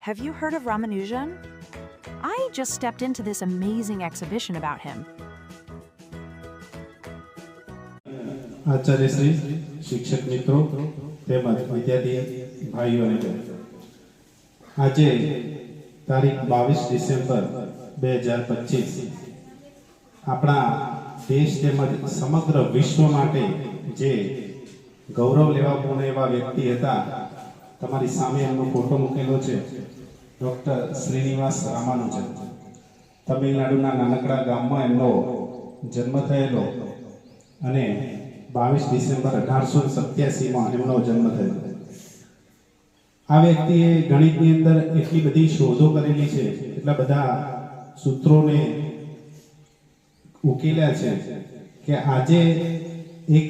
Have you heard of Ramanujan? I just stepped into this amazing exhibition about him. आचार्य श्री शिक्षक मित्रों તેમજ વિદ્યાર્થી ભાઈઓ અને બહેનો, આજે તારીખ 22 ડિસેમ્બર 2025 આપણા દેશ તેમજ સમગ્ર વિશ્વ માટે જે ગૌરવ લેવા પૂર્ણ એવા વ્યક્તિ હતા, તમારી સામે એમનો ફોટો મૂકેલો છે, ડોક્ટર શ્રીનિવાસ રામાનુજન. તમિલનાડુના નાનકડા ગામમાં એમનો જન્મ થયેલો અને 22 ડિસેમ્બર 1887માં એમનો જન્મ થયો. આ વ્યક્તિએ ગણિતની અંદર એટલી બધી શોધો કરેલી છે, એટલા બધા સૂત્રોને ઉકેલ્યા છે કે આજે એક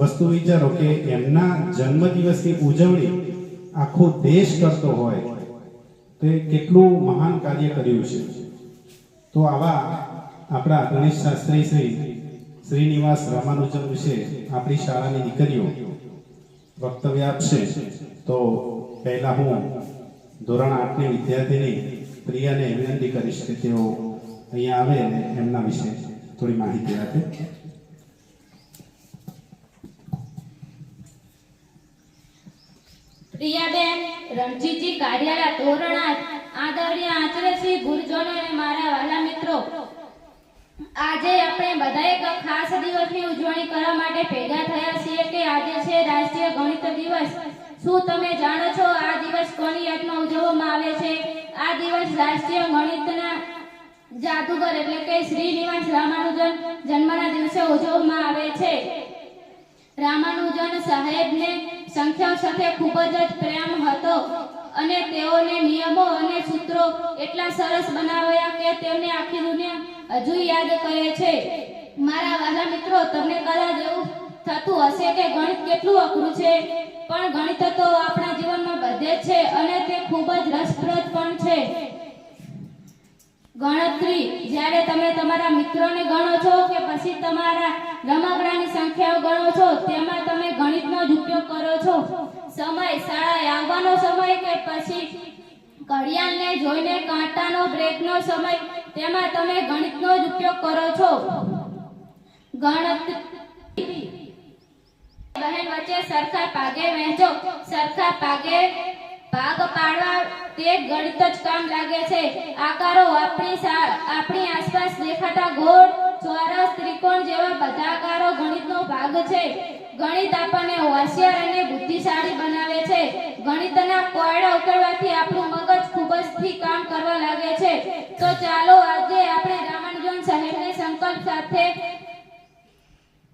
વસ્તુ વિચારો કે એમના જન્મદિવસની ઉજવણી આખો દેશ કરતો હોય તો એ કેટલું મહાન કાર્ય કર્યું છે. તો આવા આપણા ગણિત શાસ્ત્રી શ્રી શ્રીનિવાસ રામાનુજન વિશે આપણી શાળાની દીકરીઓ વક્તવ્ય આપશે. તો પહેલા હું ધોરણ 8ની વિદ્યાર્થીની પ્રિયાને વિનંતી કરીશ કે તેઓ અહીંયા આવે અને એમના વિશે થોડી માહિતી આપે. પ્રિયાબેન, રણજીતજી કાર્યાલય ધોરણ 8, આદરણીય આચાર્ય શ્રી ગુરુજનો અને મારા વાલા મિત્રો, આજે આપણે બધા એક ખાસ દિવસની ઉજવણી કરવા માટે ભેગા થયા છીએ કે આજે છે રાષ્ટ્રીય ગણિત દિવસ. શું તમે જાણો છો આ દિવસ કોની યાદમાં ઉજવવામાં આવે છે? આ દિવસ રાષ્ટ્રીય ગણિતના જાદુગર એટલે કે શ્રીનિવાસ રામાનુજન જન્મના દિવસે ઉજવવામાં આવે છે. રામાનુજન સાહેબને સંખ્યાઓ સાથે ખૂબ જ પ્રેમ હતો અને તેઓને નિયમો અને સૂત્રો એટલા સરસ બનાવ્યા કે તેમને આખી દુનિયા હજુ યાદ કરે છે. મારા વાલા મિત્રો, તમને કદાચ એવું થતું હશે કે ગણિત કેટલું અઘરું છે, પણ ગણિત તો આપણા જીવનમાં બધે જ છે અને તે ખૂબ જ રસપ્રદ પણ છે. ગણતરી જ્યારે તમે તમારા મિત્રોને ગણો છો કે પછી તમારા રમકડાની સંખ્યાઓ ગણો છો, તેમાં તમે ગણિતનો જ ઉપયોગ કરો છો. સમય, શાળાએ આવવાનો સમય કે પછી ઘડિયાળને જોઈને કાંટાનો બ્રેકનો સમય, તેમાં તમે ગણિતનો જ ઉપયોગ કરો છો. ગણતરી બહેન વચ્ચે સરખા ભાગે વહેંચો. સરખા ભાગે ભાગ પાડવા તે ગણિત જ કામ લાગે છે. આકારો આપણી આસપાસ દેખાતા ગોળ, ચોરસ, ત્રિકોણ જેવા બધા આકારો ગણિતનો ભાગ છે. ગણિત આપણને હોશિયાર અને બુદ્ધિશાળી બનાવે છે. ગણિતના કોયડા ઉકેલવાથી આપણું મગજ ખૂબ જ થી કામ કરવા લાગે છે. તો ચાલો આજે આપણે રામાનુજન સાહેબને સંકલ્પ સાથે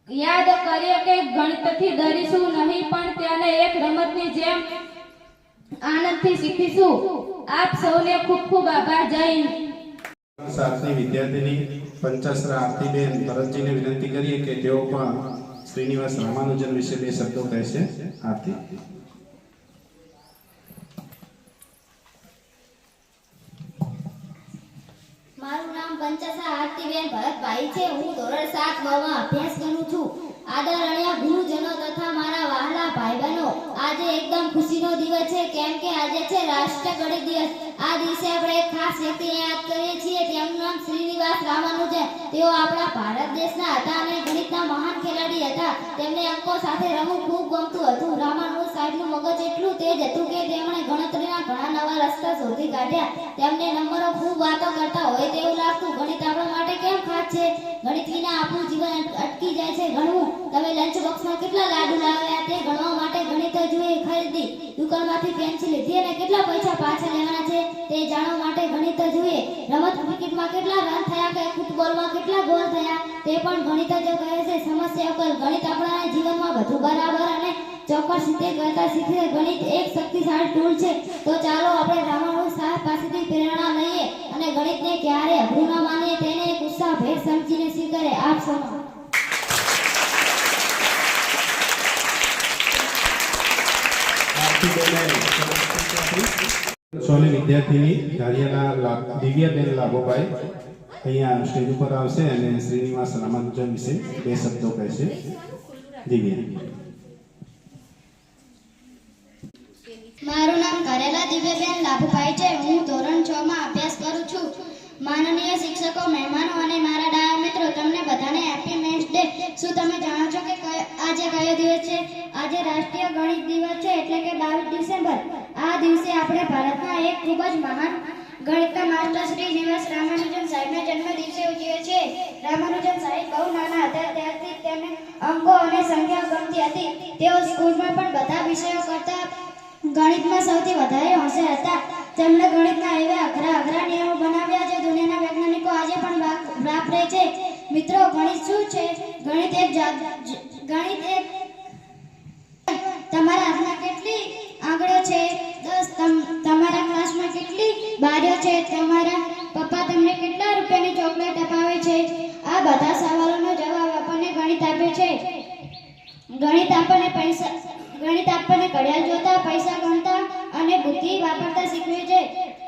યાદ કરીએ કે ગણિતથી ડરીશું નહીં, પણ તેને એક રમતની જેમ આનંદથી શીખીશું. આપ સૌને ખૂબ ખૂબ આભાર. જય હિન્દ. 7ની વિદ્યાર્થીની પંચાસરા આરતીબેન ભરતજીને વિનંતી કરીએ કે તેઓ પણ શ્રીનિવાસ રામાનુજન વિશે 2 શબ્દો કહેશે. આરતી. મારું નામ પંચાસરા આરતીબેન ભરતભાઈ છે. હું ધોરણ 7 માં અભ્યાસ કરું છું. આદરણીય ગુરુજનો તથા મારા વહાલા ભાઈ બહેનો, આજે એકદમ ખુશીનો દિવસ છે, કેમ કે આજે છે રાષ્ટ્રીય ગણિત દિવસ. આ દિવસે આપણે એક ખાસ વ્યક્તિને યાદ કરીએ છીએ. તેમનું નામ શ્રીનિવાસ રામાનુજન. તેઓ આપણા ભારત દેશના હતા અને ગણિતના મહાન ખેલાડી હતા. તેમને અંકો સાથે રમવું ખૂબ ગમતું હતું. રામાનુજન સાહેબનું મગજ એટલું તેજ હતું કે તેમણે ગણતરીના ઘણા નવા રસ્તા શોધી કાઢ્યા. તેમને નંબરો ખૂબ વાતો કરતા હોય તેવું લાગતું. ગણિત આપણા માટે કેમ ખાસ છે? ગણિત વિના આપણું જીવન અટકી જાય છે. ગણવું, તમે લંચ બોક્સમાં કેટલા લાડુ લાવ્યા તે ગણવા માટે ગણિત જોઈએ. ખરીદી, દુકાનમાંથી પેન્સિલ લીધી અને કેટલા પૈસા પાછા લેવાના છે તે જાણવા માટે ગણિત જોઈએ. રમત ક્રિકેટમાં કેટલા રન થયા કે ફૂટબોલમાં કેટલા ગોલ થયા તે પણ ગણિત જ કહે છે. સમસ્યા ઉકેલ, ગણિત આપણા જીવનમાં વધુ બરાબર અને ચોક્કસ રીતે કરતા શીખે. ગણિત એક શક્તિશાળી ટૂલ છે. તો ચાલો આપણે રામાનુજન સાહેબ પાસેથી પ્રેરણા લઈએ અને ગણિતને ક્યારે અઘરું ન માનીએ, તેને એક ઉત્સાહભેર સમજીને સ્વીકારે. આપ સૌ સોની વિદ્યાર્થીની ધારિયાના દિવ્યાબેન લાભોભાઈ અહીંયા સ્ટેજ ઉપર આવશે અને શ્રીનિવાસ રામાનુજન વિશે 2 શબ્દો કહેશે. દિવ્યા. મારું નામ કરેલા દિવ્યબેન લાભુભાઈ છે. હું ધોરણ 6 માં અભ્યાસ કરું છું. માનનીય શિક્ષકો, મહેમાનો અને મારા ડાયા મિત્રો, તમને બધાને હેપી મેન્સ ડે. શું તમે જાણો છો કે આજે કયો દિવસ છે? આજે રાષ્ટ્રીય ગણિત દિવસ છે, એટલે કે 22 ડિસેમ્બર. આ દિવસે આપણે ભારતના એક ખૂબ જ મહાન ગણિતના માસ્ટર શ્રી નિવાસ રામાનુજન સાહેબના જન્મ દિવસે ઉજવીએ છીએ. રામાનુજન સાહેબ બહુ નાના હતા ત્યારથી તેમને અંકો અને સંખ્યાઓ ગમતી હતી. તેઓ સ્કૂલમાં પણ બધા વિષયો કરતા ગણિતમાં સૌથી વધારે હોશિયાર હતા. તેમણે ગણિતના એવા અઘરા નિયમો બનાવ્યા જે દુનિયાના વૈજ્ઞાનિકો આજે પણ વાપરે છે. મિત્રો, ગણિત શું છે? ગણિત એક તમારા હાથમાં કેટલી આંગળીઓ છે? 10. તમારા ક્લાસમાં કેટલી બારીઓ છે? તમારા પપ્પા તમને કેટલા રૂપિયાની ચોકલેટ અપાવે છે? આ બધા સવાલોનો જવાબ આપણને ગણિત આપે છે. ગણિત આપણને ઘડિયાળ જોતા, પૈસા ગણતા અને બુદ્ધિ વાપરતા શીખવે છે.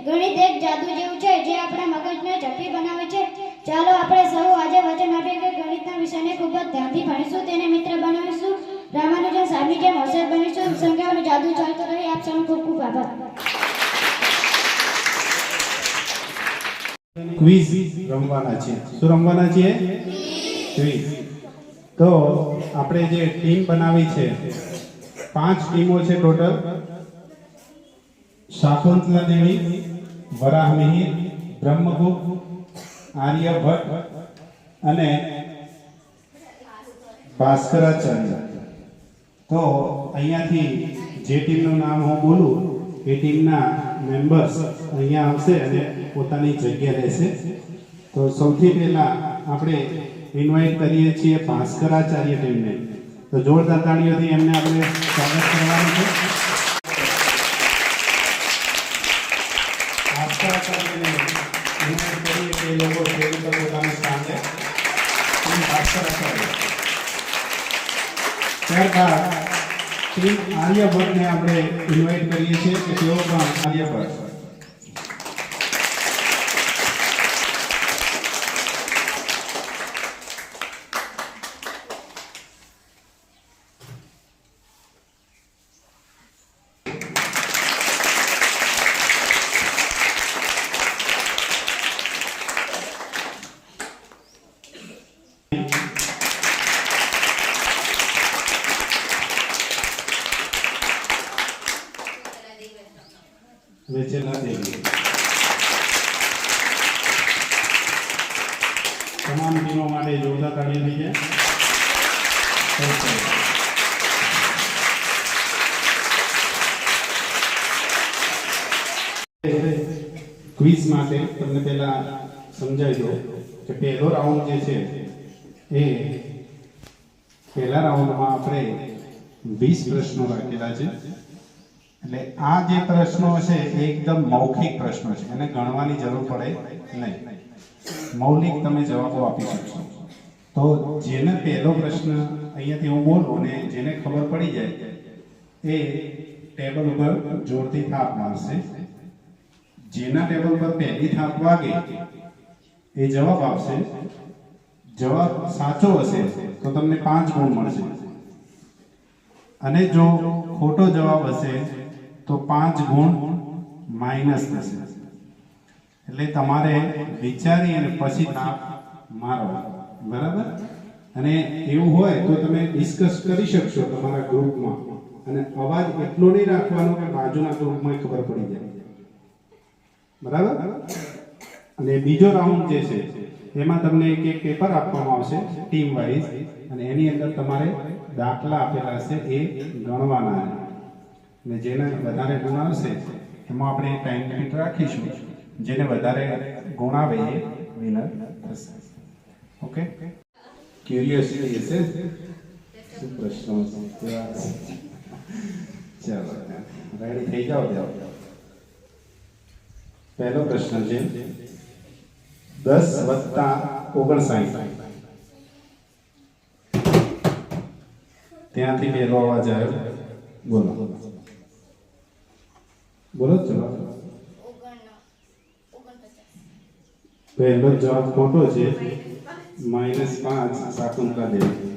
ગણિત એક જાદુ જેવું છે જે આપણા મગજને ઝડપી બનાવે છે. ચાલો આપણે સૌ આજે વચન આપીએ કે ગણિતના વિષયને ખૂબ જ ધ્યાનથી ભણીશું, તેને મિત્ર બનાવીશું, રામાનુજન સાહેબની જેમ હોશિયાર બનીશું. સંખ્યાઓનો જાદુ ચાલતો રહે. આપ સૌનો ખૂબ ખૂબ આભાર. ક્વિઝ રમવાના છે. શું રમવાના છીએ? ક્વિઝ. તો આપણે જે ટીમ બનાવી છે, 5 ટીમો છે ટોટલ. શાકુંતલા દેવી, વરાહમિહિર, બ્રહ્મગુપ્ત, આર્યભટ્ટ અને ભાસ્કરાચાર્ય. તો અહીંયાથી જે ટીમનું નામ હું બોલું એ ટીમના મેમ્બર્સ અહીંયા આવશે અને પોતાની જગ્યા લેશે. તો સૌથી પહેલા આપણે ઇન્વાઇટ કરીએ છીએ ભાસ્કરાચાર્ય ટીમને. તો જોરદાર તાળીઓથી એમને આપણે સ્વાગત કરવાનું છે. ભાસ્કરાચાર્યને ઇન્વાઇટ કરીએ કે એ લોકો સ્ટેજ પર પોતાનું સ્થાન લે. ભાસ્કરાચાર્ય. ત્યારબાદ ટીમ આર્યભટ્ટને આપણે ઇન્વાઇટ કરીએ છીએ કે તેઓ પણ આર્યભટ્ટ. વેચેલા દેવી. તમામ ટીમો માટે જોરદાર તાળી થઈ જાય. ક્વિઝ માટે તમને પહેલા સમજાવી દો કે પહેલો રાઉન્ડ જે છે એ પહેલા રાઉન્ડમાં આપણે 20 પ્રશ્નો રાખેલા છે. એટલે આ જે પ્રશ્નો છે એ એકદમ મૌખિક પ્રશ્નો છે, એને ગણવાની જરૂર પડે નહીં. મૌલિક તમે જવાબો આપી શકશો. તો જેને પહેલો પ્રશ્ન અહીંયાથી હું બોલું ને જેને ખબર પડી જાય એ ટેબલ ઉપર જોરથી થાપ મારશે. જેના ટેબલ પર પહેલી થાપ વાગે એ જવાબ આપશે. જવાબ સાચો હશે તો તમને 5 ગુણ મળશે, અને જો ખોટો જવાબ હશે તો 5 ગુણ માઇનસ થશે. એટલે તમારે વિચારી અને પછી થાપ મારવા, બરાબર? અને એવું હોય તો તમે ડિસ્કસ કરી શકશો તમારા ગ્રુપમાં, અને અવાજ એટલો નહીં રાખવાનો કે બાજુના ગ્રુપમાં ખબર પડી જાય, બરાબર? અને બીજો રાઉન્ડ જે છે એમાં તમને એક પેપર આપવામાં આવશે ટીમ વાઇઝ, અને એની અંદર તમારે દાખલા આપેલા હશે એ ગણવાના. અને જેને વધારે ગુણ આવશે એમાં આપણે ટાઈમ લિમિટ રાખીશું. જેને વધારે ગુણ આવે એ વિનર થશે. ઓકે? ક્યુરિયોસિટી હશે શું પ્રશ્નો છે? ચાલો રેડી થઈ જાઓ. પહેલો પ્રશ્ન છે 10 + 59. ત્યાંથી પહેલો અવાજ આવ્યો. બોલો બોલો. ચલો, પહેલો જવાબ ખોટો છે. -5 શાકુંતલા દેવી.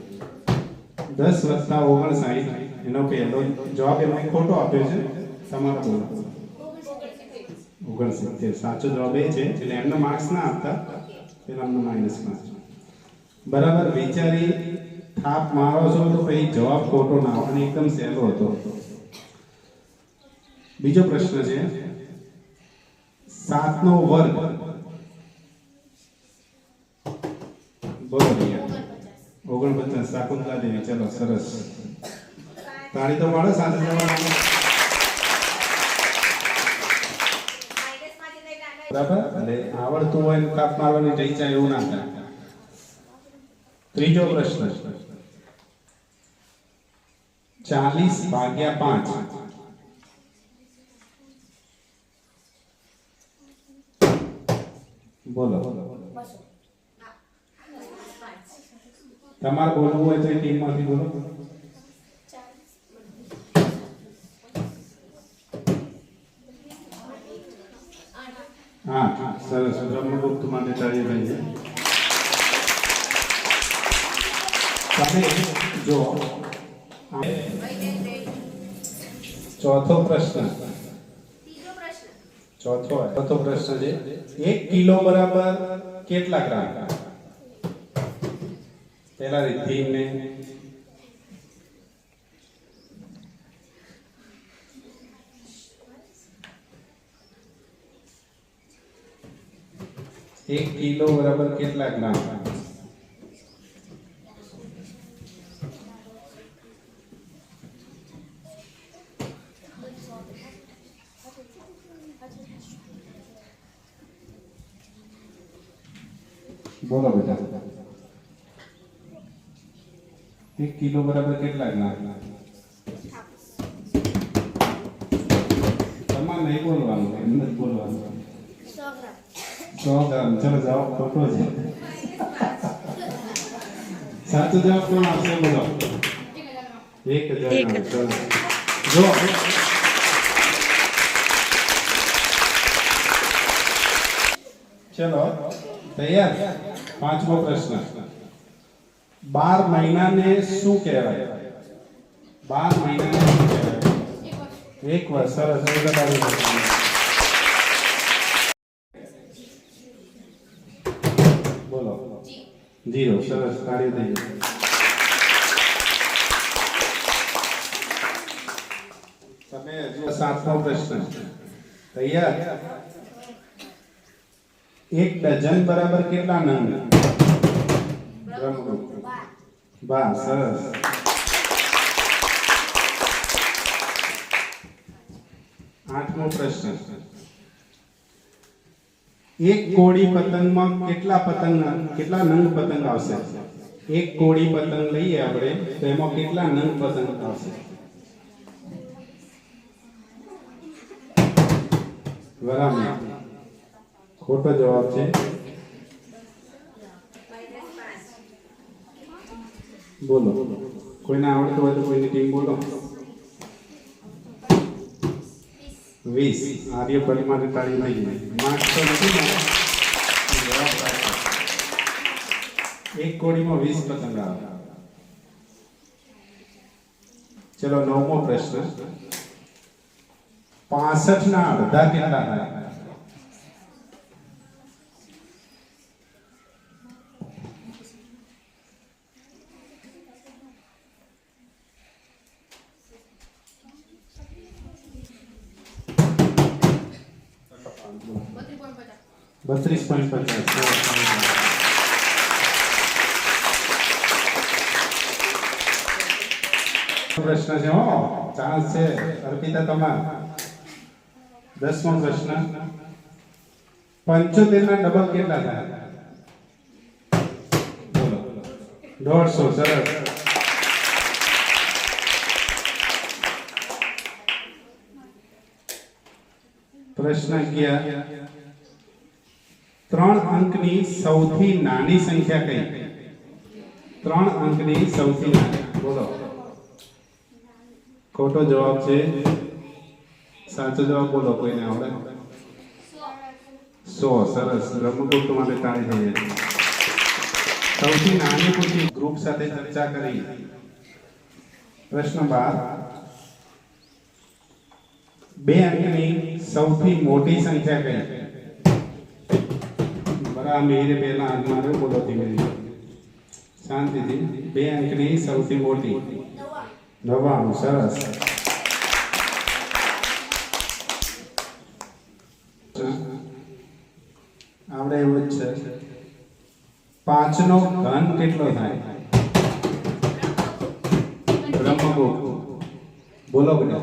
10 + 59 એનો પહેલો જવાબ એમને ખોટો આપ્યો છે. તમારો બોલો 69 સાચો જવાબ એ છે એટલે એમને માર્ક્સ ના આપતા પેલા એમને -5 બરાબર વિચારી થાપ મારો છો તો પછી જવાબ ખોટો ના આવે અને એકદમ સહેલો હતો બીજો પ્રશ્ન છે 7 નો વર્ગ બોલો 49 શાકુંતલા દેવી ચલો સરસ તાળી તો મારો સાથે જવાબ બરાબર એટલે આવડતું હોય ને કાપ મારવાની જઈ જાય એવું ના થાય ત્રીજો પ્રશ્ન 40/5 બોલો તમારે બોલવું હોય તો ટીમ માંથી બોલો હા સરસ બ્રહ્મગુપ્ત માટે તાળી રહી છે તમે જો ચોથો પ્રશ્ન ચોથો પ્રશ્ન છે 1 કિલો બરાબર કેટલા ગ્રામ પહેલા રીતિને एक किलो बराबर કેટલા ગ્રામ બોલો બેટા 1 કિલો બરાબર કેટલા ગ્રામ તમારે નહીં બોલવાનું એમ જ બોલવાનું 100 ગ્રામ ચલો જવાબ ખોટો છે સાચો જવાબ કોણ આપશે બોલો 1000 ચલો જો ચલો તૈયાર પાંચમો પ્રશ્ન 12 મહિનાને શું કહેવાય 12 મહિનાને શું કહેવાય એક વર્ષ સરસ બોલો 0 સરસ તાળી થઈ ગઈ તમે જો સાતમો પ્રશ્ન તૈયાર 1 ડઝન બરાબર કેટલા નંગ વાહ સરસ આઠમો પ્રશ્ન એક કોડી પતંગમાં કેટલા નંગ પતંગ આવશે એક કોડી પતંગ લઈએ આપણે તો એમાં કેટલા નંગ પતંગ આવશે બરાબર ખોટો જવાબ છે બોલો કોઈને આવડતું હોય તો કોઈની ટીમ બોલો 20 આર્યભટ્ટ માટે તાળી નહીં માર્ક્સ તો નથી ને એક કોડીમાં 20 પતંગ આવે ચલો નવમો પ્રશ્ન 65 ના અડધા કેટલા થાય बत्रीस पॉइंट 50 प्रश्न છે હો ચાન્સ છે અર્પિતા તમાર 10મો પ્રશ્ન 75 ના ડબલ કેટલા થાય બોલો 150 સરસ પ્રશ્ન 11 3 અંકની સૌથી નાની સંખ્યા કઈ 3 અંકની સૌથી નાની બોલો ખોટો જવાબ છે સાચો જવાબ બોલો કોઈને આવડે 100 સરસ બ્રહ્મગુપ્ત માટે તાળી થઈ જાય સૌથી નાની પૂછી ગ્રુપ સાથે ચર્ચા કરી પ્રશ્ન 12 બે અંકની સૌથી મોટી સંખ્યા કઈ? બરાબર, મેરે પહેલા હાથ માર્યો, બોલો ધીમે ધીમે શાંતિથી. બે અંકની સૌથી મોટી 99. સરસ. આપણે એવું જ છે. 5 નો ઘન કેટલો થાય? બ્રહ્મગુપ્ત. બોલો બેટા.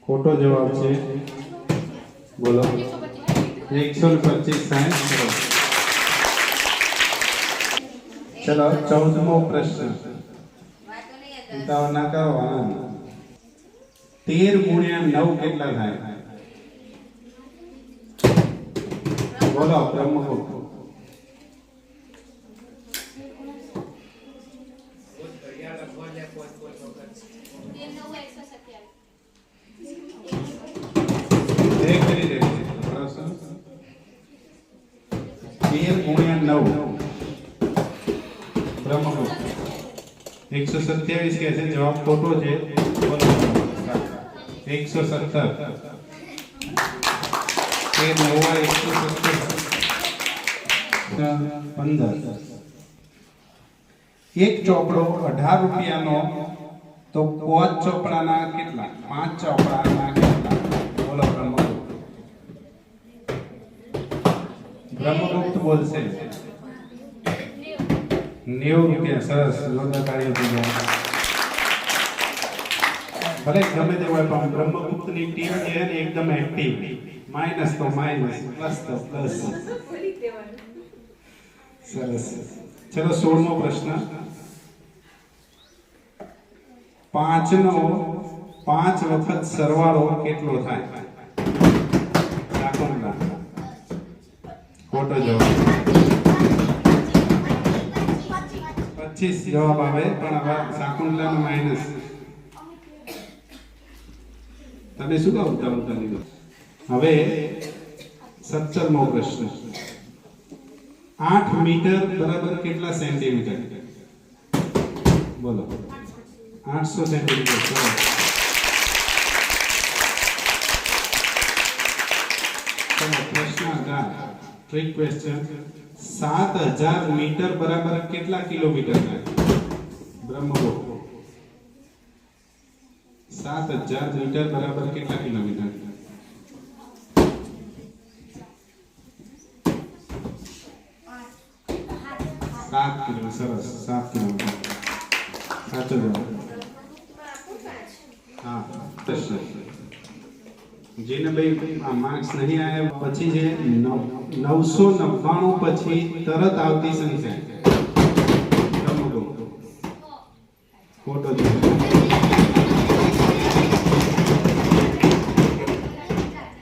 ખોટો જવાબ છે. બોલો. 125 થાય. ચલો 14મો પ્રશ્ન. ઉતાવળ ના કરો. 13 ગુણ્યા 9 કેટલા થાય? બોલો બ્રહ્મગુપ્ત. એક કરી દે. 13 ગુણ્યા 9 બ્રહ્મગુપ્ત 127 કહે છે. જવાબ ખોટો છે. બોલો 117. કે 15. એક ચોપડો 18 રૂપિયાનો તો 5 ચોપડાના કેટલા? 5 ચોપડાના કેટલા? બોલો બ્રહ્મગુપ્ત. બ્રહ્મગુપ્ત બોલશે 90 રૂપિયા. સરસ. જોરદાર તાળીઓ થઈ જાય. ભલે ગમે તે હોય પણ બ્રહ્મગુપ્તની ટીમ છે ને એકદમ એક્ટિવ. માઇનસ તો માઇનસ, પ્લસ તો પ્લસ. સરસ. ચલો 16મો પ્રશ્ન. 5 નો 5 વખત સરવાળો કેટલો થાય? શાકુંતલા. ખોટો જવાબ. 25 જવાબ આવે પણ હવે શાકુંતલાનો માઇનસ. તમે શું કહો ઉતાવળ? હવે 17મો પ્રશ્ન. 8 મીટર બરાબર કેટલા સેન્ટીમીટર? બોલો. 800 સેન્ટીમીટર. ચલો પ્રશ્ન 18. Trick question. 7000 મીટર બરાબર કેટલા કિલોમીટર થાય? બ્રહ્મગુપ્ત. 7000 મીટર બરાબર કેટલા કિલોમીટર? 7 કિલોમીટર. સરસ. 7 કિલોમીટર. સાચો જવાબ. હા. જેને ભાઈ માર્ક્સ નહીં આવ્યા પછી જે 999 પછી તરત આવતી સંખ્યા બ્રહ્મગુપ્ત. ખોટો જવાબ.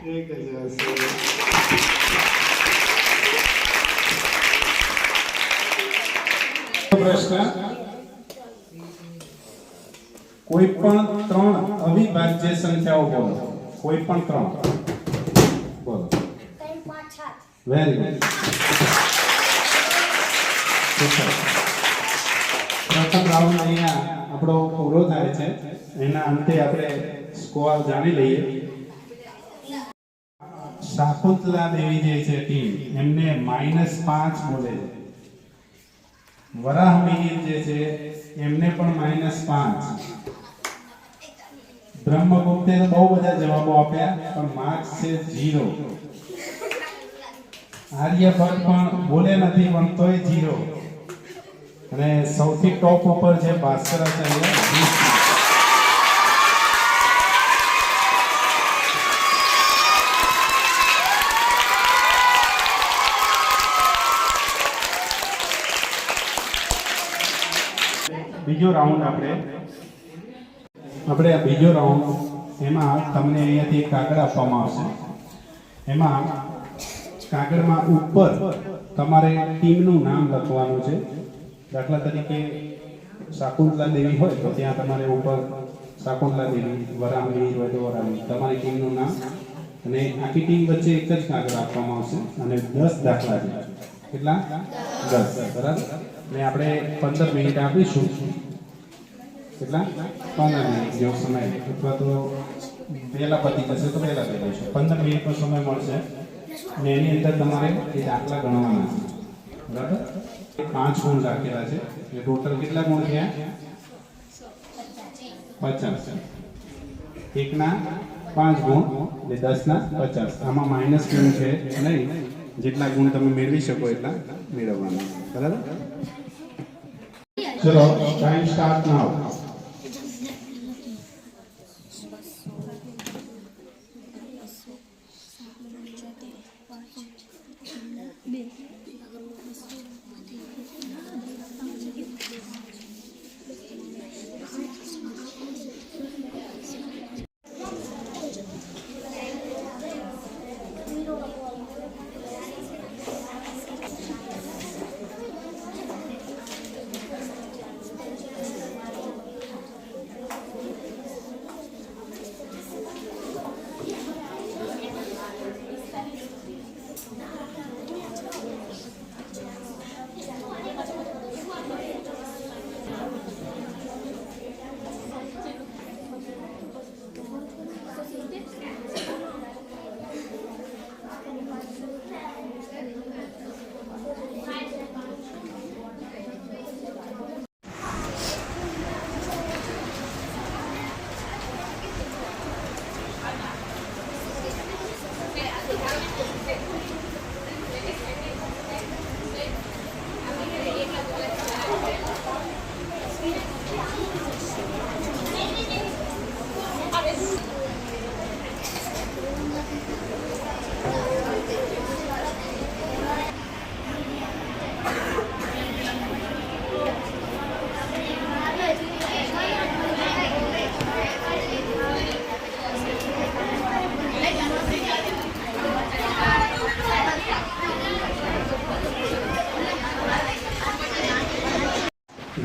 1000. પ્રશ્ન. કોઈ પણ 3 અવિભાજ્ય સંખ્યાઓ બોલો. કોઈ પણ 3 બોલો. 3, 5, 7. Very good. પ્રથમ રાઉન્ડ અહીંયા આપણો પૂરો થાય છે. એના અંતે આપણે સ્કોર જાણી લઈએ. શાકુંતલા દેવી જે છે ટીમ એમને -5 બોલે છે. વરાહ મિહિર જે છે એમને પણ -5. બ્રહ્મગુપ્તે બહુ બધા જવાબો આપ્યા પણ માર્ક્સ છે 0. આર્યભટ્ટ પણ બોલે નથી પણ તોય 0. અને સૌથી ટોપ ઉપર છે ભાસ્કરાચાર્ય 20. બીજો રાઉન્ડ આપણે આ બીજો રાઉન્ડ એમાં તમને અહીંયાથી એક કાગળ આપવામાં આવશે. એમાં કાગળમાં ઉપર તમારે ટીમનું નામ લખવાનું છે. દાખલા તરીકે શાકુંતલા દેવી હોય તો ત્યાં તમારે ઉપર શાકુંતલા દેવી, વરાહમિહિર હોય તો વરાહમિહિર, તમારી ટીમનું નામ. અને આખી ટીમ વચ્ચે એક જ કાગળ આપવામાં આવશે અને 10 દાખલા છે. કેટલા? 10. બરાબર. ને આપણે 15 મિનિટ આપીશું. કેટલા? 15 મિનિટ જેવો સમય, અથવા તો પહેલા પતી જશે તો પહેલા લઈ લઈશું. 15 મિનિટનો સમય મળશે અને એની અંદર તમારે એ દાખલા ગણવાના છે. બરાબર? 5 ગુણ રાખેલા છે એટલે ટોટલ કેટલા ગુણ થયા? 50. 1 ના 5 ગુણ એટલે 10 ના 50. આમાં માઇનસ ગુણ છે નહીં, જેટલા ગુણ તમે મેળવી શકો એટલા મેળવવાના. બરાબર? ચલો ટાઈમ સ્ટાર્ટ નાઉ.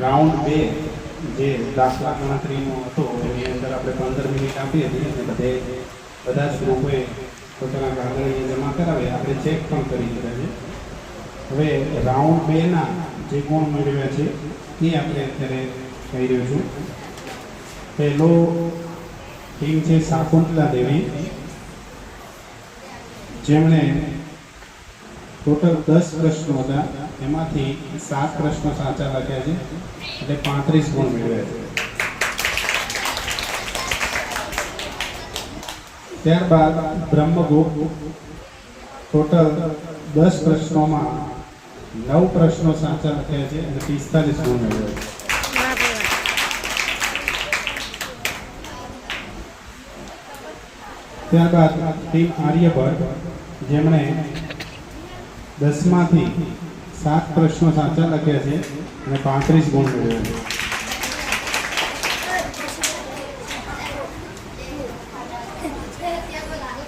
રાઉન્ડ 2 જે દાખલા ગણતરીનો હતો એની અંદર આપણે 15 મિનિટ આપી હતી અને બધા જ ગ્રુપોએ પોતાના કાગળ જમા કરાવ્યા, આપણે ચેક પણ કરી દીધા છે. હવે રાઉન્ડ 2 ના જે ગુણ મેળવ્યા છે એ આપણે અત્યારે કહી રહ્યો છું. પહેલો ટીમ છે શાકુંતલા દેવી, જેમણે ટોટલ 10 પ્રશ્નો હતા, એમાંથી 7 પ્રશ્નો સાચા લખ્યા છે એટલે 35 ગુણ મેળવ્યા છે. ત્યારબાદ બ્રહ્મગુપ્ત ટોટલ 10 પ્રશ્નોમાં 9 પ્રશ્નો સાચા લખ્યા છે અને 45 ગુણ મેળવ્યા છે. ત્યારબાદ ટીમ આર્યભટ્ટ, જેમણે 10 માંથી 7 પ્રશ્નો સાચા લખ્યા છે અને 35 ગુણ મેળવ્યા છે.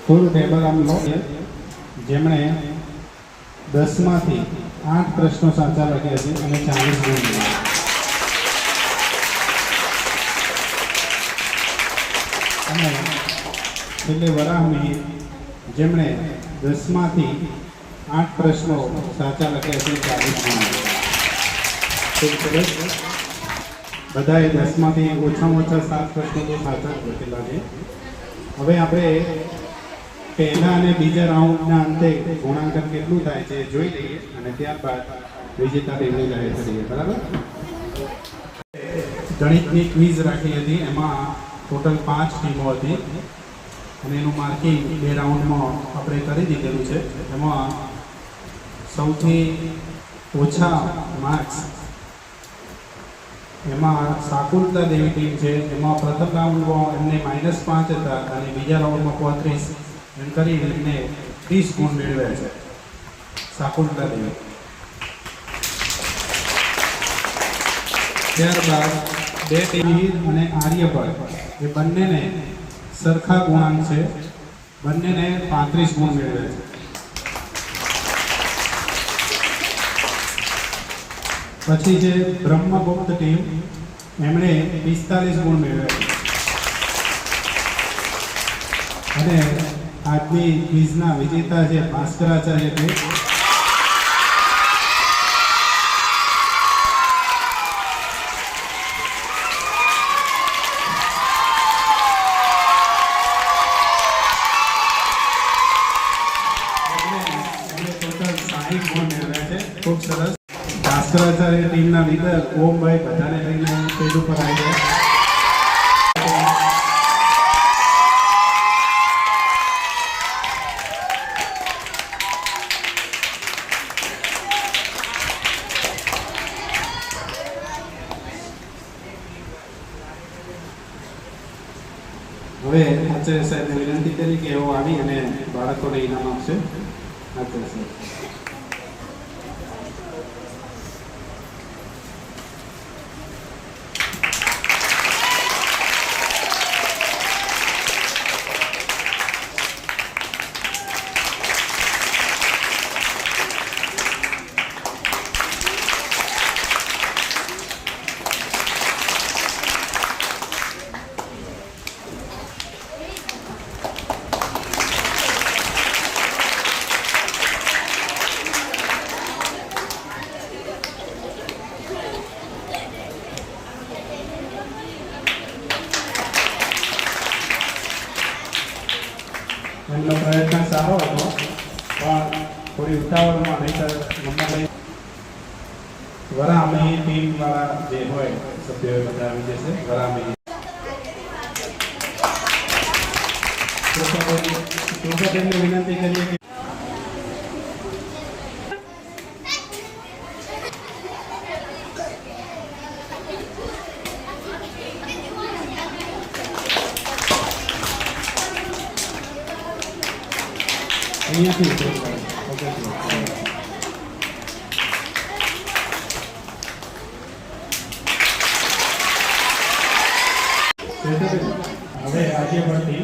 થોડું ટેબલ આમ લો, જેમણે 10 માંથી 8 પ્રશ્નો સાચા લખ્યા છે અને 40 ગુણ મેળવ્યા છે. અને છેલ્લે વરાહમી, જેમણે 10 માંથી 8 પ્રશ્નો સાચા લખ્યા છે 40 ગુણ. બધાએ 10 માંથી ઓછામાં ઓછા 7 પ્રશ્નો તો સાચા લખેલા છે. હવે આપણે પહેલા અને બીજા રાઉન્ડના અંતે ગુણાંકન કેટલું થાય છે જોઈ લઈએ અને ત્યારબાદ વિજેતા ટીમને જાહેર કરીએ. બરાબર? ગણિતની ક્વિઝ રાખી હતી, એમાં ટોટલ 5 ટીમો હતી અને એનું માર્કિંગ 2 રાઉન્ડમાં આપણે કરી દીધેલું છે. એમાં સૌથી ઓછા માર્ક્સ એમાં શાકુંતલા દેવી ટીમ છે. એમાં પ્રથમ રાઉન્ડમાં એમને -5 હતા અને બીજા રાઉન્ડમાં 35 એમ કરીને એમને 30 ગુણ મેળવ્યા છે શાકુંતલા દેવી. ત્યારબાદ 2 ટીમ અને આર્યભટ્ટ એ બંનેને સરખા ગુણાંક છે, બંનેને 35 ગુણ મેળવ્યા છે. પછી છે બ્રહ્મગુપ્ત ટીમ, એમણે 45 ગુણ મેળવ્યા છે. અને આજની ક્વિઝના વિજેતા છે ભાસ્કરાચાર્ય છે. ભાસ્કરાચાર્ય ટીમના લીડર ઓમભાઈ બધાને લઈને સ્ટેજ ઉપર આવી ગયા. હવે આચાર્ય સાહેબને વિનંતી કરી કે એઓ આવી અને બાળકોને ઇનામ આપશે. આચાર્ય સાહેબ. એમનો પ્રયત્ન સારો હતો પણ થોડી ઉતાવળમાં નહીંતર નંબર લઈ વરામી ટીમ વાળા જે હોય સભ્યો બધા આવી જશે. વરામી કૃપાબેનને વિનંતી કરીએ કે અહીંયાથી હવે આજે પડતી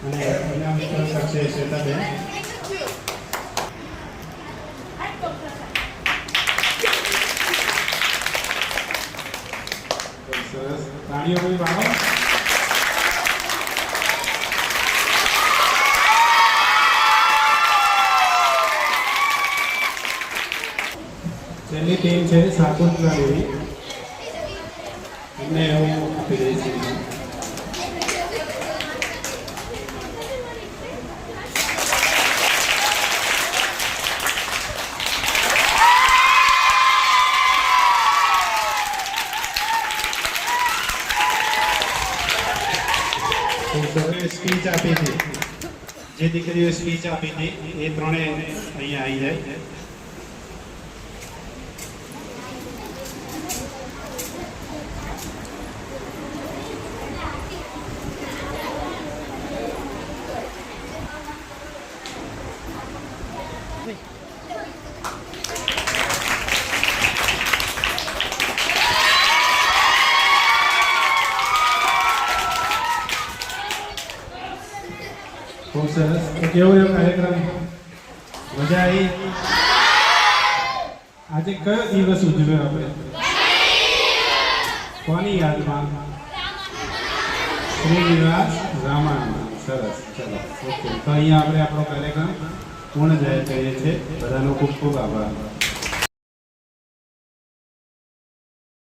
અને એના મિત્ર કરશે શ્વેતાબેન. સરસ તાળીઓ કોઈ પાડો. છેલ્લી ટીમ છે સાકુંતલા દેવી. એમને હું આપી દઈશ. સ્પીચ આપી હતી જે દીકરીઓએ સ્પીચ આપી હતી એ ત્રણે અહીંયા આવી જાય. ખૂબ સરસ. તો કેવો રહ્યો કાર્યક્રમ? મજા આવી? આજે કયો દિવસ ઉજવ્યો આપણે? કોની યાદમાં? શ્રીનિવાસ રામાયણ. સરસ. ચલો ઓકે. તો અહીંયા આપણે આપણો કાર્યક્રમ પૂર્ણ જાહેર કરીએ છીએ. બધાનો ખૂબ ખૂબ આભાર.